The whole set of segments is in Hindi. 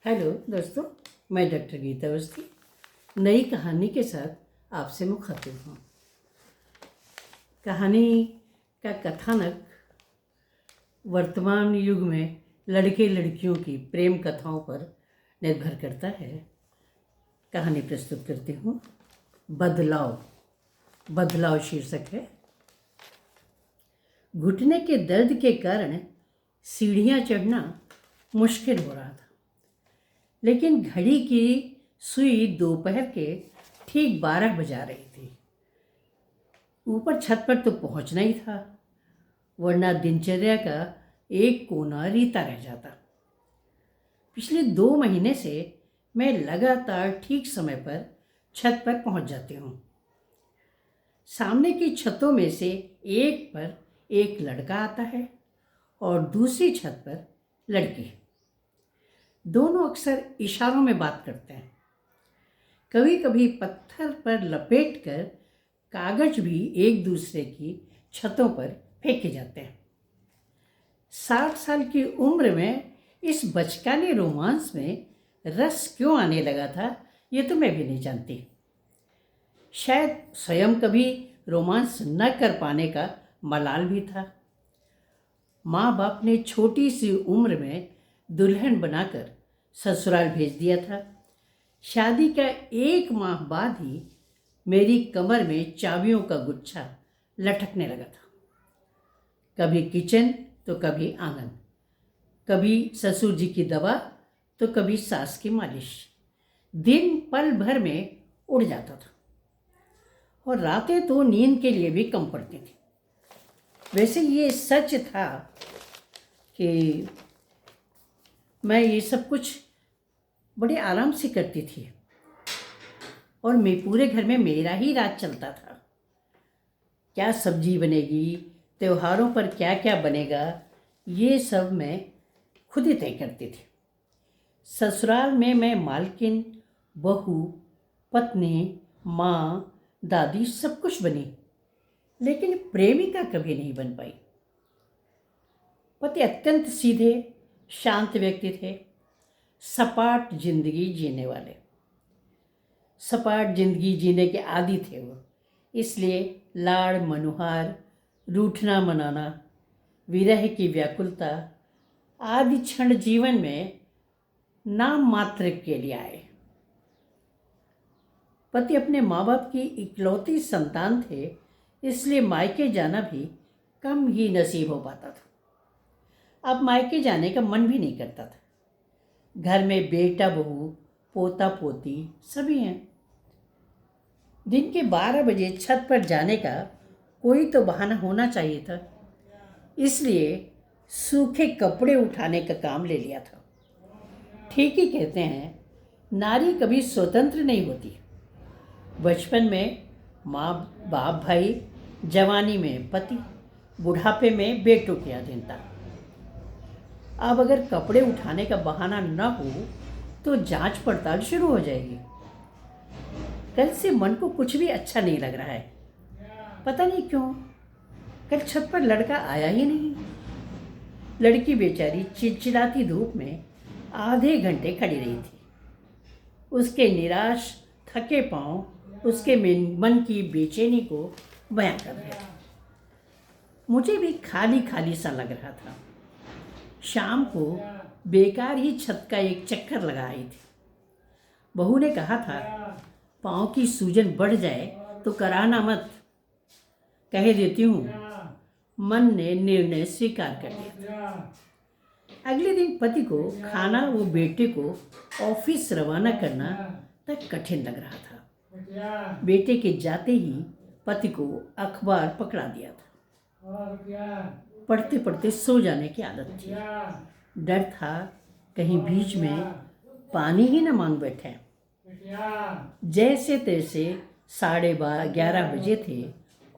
हेलो दोस्तों, मैं डॉक्टर गीता अवस्थी नई कहानी के साथ आपसे मुखातिब हूँ। कहानी का कथानक वर्तमान युग में लड़के लड़कियों की प्रेम कथाओं पर निर्भर करता है। कहानी प्रस्तुत करती हूँ। बदलाव शीर्षक है। घुटने के दर्द के कारण सीढ़ियाँ चढ़ना मुश्किल हो रहा था, लेकिन घड़ी की सुई दोपहर के ठीक 12 बजा रही थी। ऊपर छत पर तो पहुंचना ही था, वरना दिनचर्या का एक कोना रीता रह जाता। पिछले 2 महीने से मैं लगातार ठीक समय पर छत पर पहुंच जाती हूँ। सामने की छतों में से एक पर एक लड़का आता है और दूसरी छत पर लड़की। दोनों अक्सर इशारों में बात करते हैं। कभी कभी पत्थर पर लपेटकर कागज भी एक दूसरे की छतों पर फेंके जाते हैं। 60 साल की उम्र में इस बचकाने रोमांस में रस क्यों आने लगा था, ये तो मैं भी नहीं जानती। शायद स्वयं कभी रोमांस न कर पाने का मलाल भी था। माँ बाप ने छोटी सी उम्र में दुल्हन बनाकर ससुराल भेज दिया था। शादी का 1 माह बाद ही मेरी कमर में चाबियों का गुच्छा लटकने लगा था। कभी किचन तो कभी आंगन, कभी ससुर जी की दवा तो कभी सास की मालिश। दिन पल भर में उड़ जाता था और रातें तो नींद के लिए भी कम पड़ती थी। वैसे ये सच था कि मैं ये सब कुछ बड़े आराम से करती थी और मैं पूरे घर में मेरा ही राज चलता था। क्या सब्जी बनेगी, त्योहारों पर क्या क्या बनेगा, ये सब मैं खुद ही तय करती थी। ससुराल में मैं मालकिन, बहू, पत्नी, माँ, दादी सब कुछ बनी, लेकिन प्रेमिका कभी नहीं बन पाई। पति अत्यंत सीधे शांत व्यक्ति थे, सपाट जिंदगी जीने वाले। सपाट जिंदगी जीने के आदी थे वो, इसलिए लाड़ मनुहार, रूठना मनाना, विरह की व्याकुलता आदि क्षण जीवन में नाम मात्र के लिए आए। पति अपने माँ बाप की इकलौती संतान थे, इसलिए मायके जाना भी कम ही नसीब हो पाता था। अब मायके जाने का मन भी नहीं करता था। घर में बेटा बहू, पोता पोती सभी हैं। दिन के 12 बजे छत पर जाने का कोई तो बहाना होना चाहिए था, इसलिए सूखे कपड़े उठाने का काम ले लिया था। ठीक ही कहते हैं, नारी कभी स्वतंत्र नहीं होती। बचपन में माँ बाप भाई, जवानी में पति, बुढ़ापे में बेटों की अधीनता। अब अगर कपड़े उठाने का बहाना न हो तो जांच पड़ताल शुरू हो जाएगी। कल से मन को कुछ भी अच्छा नहीं लग रहा है। पता नहीं क्यों कल छत पर लड़का आया ही नहीं। लड़की बेचारी चिलचिलाती धूप में आधे घंटे खड़ी रही थी। उसके निराश थके पांव उसके मन की बेचैनी को बयां कर रहे थे। मुझे भी खाली खाली सा लग रहा था। शाम को बेकार ही छत का एक चक्कर लगा आई थी। बहू ने कहा था, पाँव की सूजन बढ़ जाए तो कराना मत। कह देती हूँ, मन ने निर्णय स्वीकार कर लिया था। अगले दिन पति को खाना व बेटे को ऑफिस रवाना करना तक कठिन लग रहा था। बेटे के जाते ही पति को अखबार पकड़ा दिया था। पढ़ते पढ़ते सो जाने की आदत थी। डर था कहीं बीच में पानी ही न मांग बैठे। जैसे तैसे 11:30 बजे थे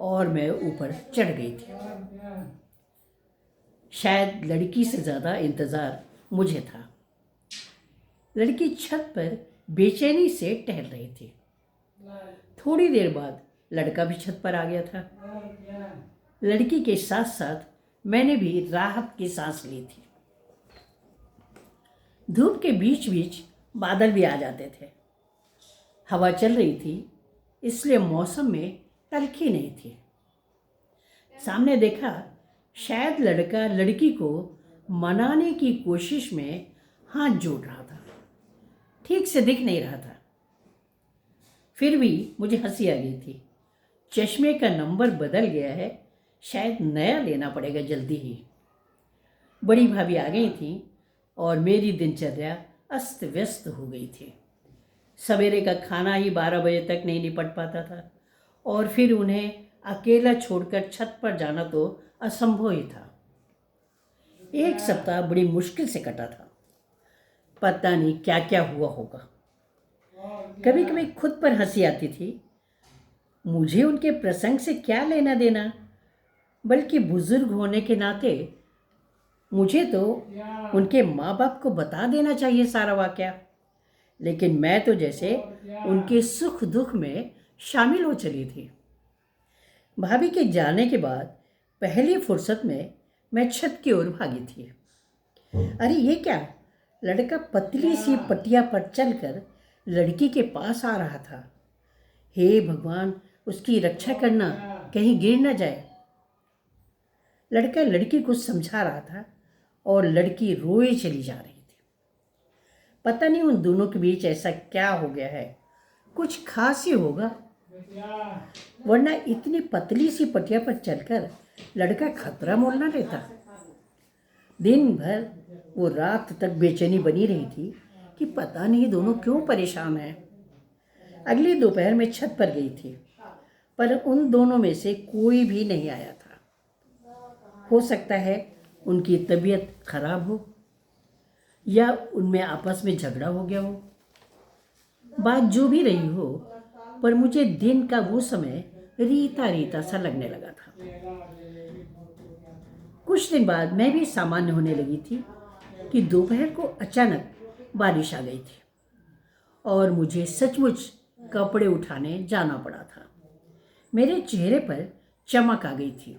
और मैं ऊपर चढ़ गई थी। शायद लड़की से ज़्यादा इंतज़ार मुझे था। लड़की छत पर बेचैनी से टहल रही थी। थोड़ी देर बाद लड़का भी छत पर आ गया था। लड़की के साथ साथ मैंने भी राहत की सांस ली थी। धूप के बीच बीच बादल भी आ जाते थे। हवा चल रही थी, इसलिए मौसम में तल्खी नहीं थी। सामने देखा, शायद लड़का लड़की को मनाने की कोशिश में हाथ जोड़ रहा था। ठीक से दिख नहीं रहा था। फिर भी मुझे हंसी आ गई थी। चश्मे का नंबर बदल गया है, शायद नया लेना पड़ेगा जल्दी ही। बड़ी भाभी आ गई थी और मेरी दिनचर्या अस्त व्यस्त हो गई थी। सवेरे का खाना ही 12 बजे तक नहीं निपट पाता था और फिर उन्हें अकेला छोड़कर छत पर जाना तो असंभव ही था। एक सप्ताह बड़ी मुश्किल से कटा था। पता नहीं क्या क्या हुआ होगा। कभी कभी खुद पर हंसी आती थी। मुझे उनके प्रसंग से क्या लेना देना, बल्कि बुजुर्ग होने के नाते मुझे तो उनके माँ बाप को बता देना चाहिए सारा वाकया। लेकिन मैं तो जैसे उनके सुख दुख में शामिल हो चली थी। भाभी के जाने के बाद पहली फुर्सत में मैं छत की ओर भागी थी। अरे ये क्या! लड़का पतली सी पटिया पर चलकर लड़की के पास आ रहा था। हे भगवान, उसकी रक्षा करना, कहीं गिर न जाए। लड़का लड़की को समझा रहा था और लड़की रोए चली जा रही थी। पता नहीं उन दोनों के बीच ऐसा क्या हो गया है। कुछ खास ही होगा, वरना इतनी पतली सी पटिया पर चलकर लड़का खतरा मोल न लेता। दिन भर वो रात तक बेचैनी बनी रही थी कि पता नहीं दोनों क्यों परेशान हैं। अगली दोपहर में छत पर गई थी, पर उन दोनों में से कोई भी नहीं आया था। हो सकता है उनकी तबीयत खराब हो या उनमें आपस में झगड़ा हो गया हो। बात जो भी रही हो, पर मुझे दिन का वो समय रीता रीता सा लगने लगा था। कुछ दिन बाद मैं भी सामान्य होने लगी थी कि दोपहर को अचानक बारिश आ गई थी और मुझे सचमुच कपड़े उठाने जाना पड़ा था। मेरे चेहरे पर चमक आ गई थी।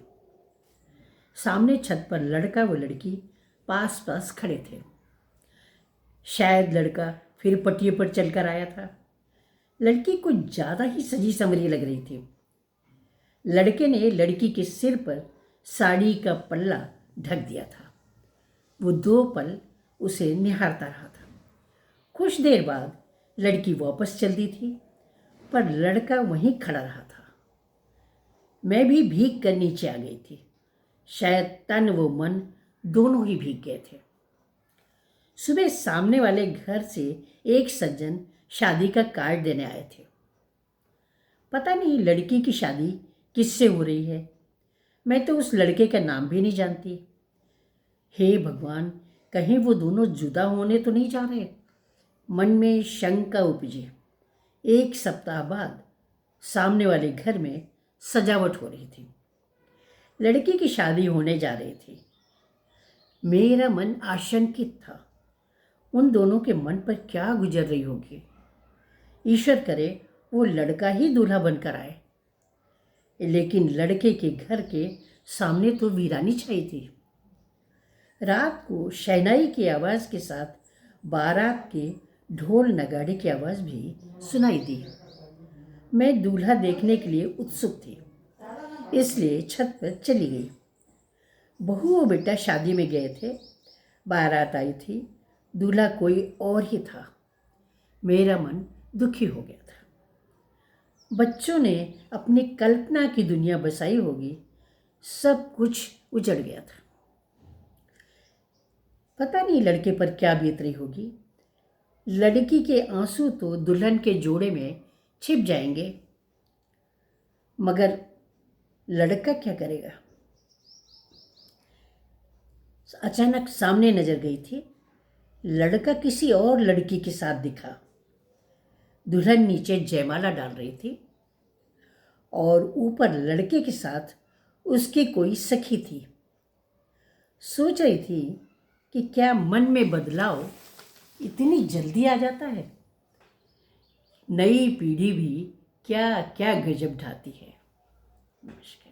सामने छत पर लड़का व लड़की पास पास खड़े थे। शायद लड़का फिर पटिए पर चलकर आया था। लड़की कुछ ज़्यादा ही सजी संवरी लग रही थी। लड़के ने लड़की के सिर पर साड़ी का पल्ला ढक दिया था। वो 2 पल उसे निहारता रहा था। कुछ देर बाद लड़की वापस चल दी थी, पर लड़का वहीं खड़ा रहा था। मैं भी भीग कर नीचे आ गई थी। शायद तन व मन दोनों ही भीग गए थे। सुबह सामने वाले घर से एक सज्जन शादी का कार्ड देने आए थे। पता नहीं लड़की की शादी किससे हो रही है। मैं तो उस लड़के का नाम भी नहीं जानती। हे भगवान, कहीं वो दोनों जुदा होने तो नहीं जा रहे। मन में शंका उपजी। 1 सप्ताह बाद सामने वाले घर में सजावट हो रही थी। लड़की की शादी होने जा रही थी। मेरा मन आशंकित था। उन दोनों के मन पर क्या गुजर रही होगी। ईश्वर करे वो लड़का ही दूल्हा बनकर आए। लेकिन लड़के के घर के सामने तो वीरानी छाई थी। रात को शहनाई की आवाज़ के साथ बारात के ढोल नगाड़े की आवाज़ भी सुनाई दी। मैं दूल्हा देखने के लिए उत्सुक थी, इसलिए छत पर चली गई। बहू और बेटा शादी में गए थे। बारात आई थी। दूल्हा कोई और ही था। मेरा मन दुखी हो गया था। बच्चों ने अपनी कल्पना की दुनिया बसाई होगी। सब कुछ उजड़ गया था। पता नहीं लड़के पर क्या बीत रही होगी। लड़की के आंसू तो दुल्हन के जोड़े में छिप जाएंगे, मगर लड़का क्या करेगा। अचानक सामने नजर गई थी। लड़का किसी और लड़की के साथ दिखा। दुल्हन नीचे जयमाला डाल रही थी और ऊपर लड़के के साथ उसकी कोई सखी थी। सोच रही थी कि क्या मन में बदलाव इतनी जल्दी आ जाता है। नई पीढ़ी भी क्या क्या गजब ढाती है। नमस्कार।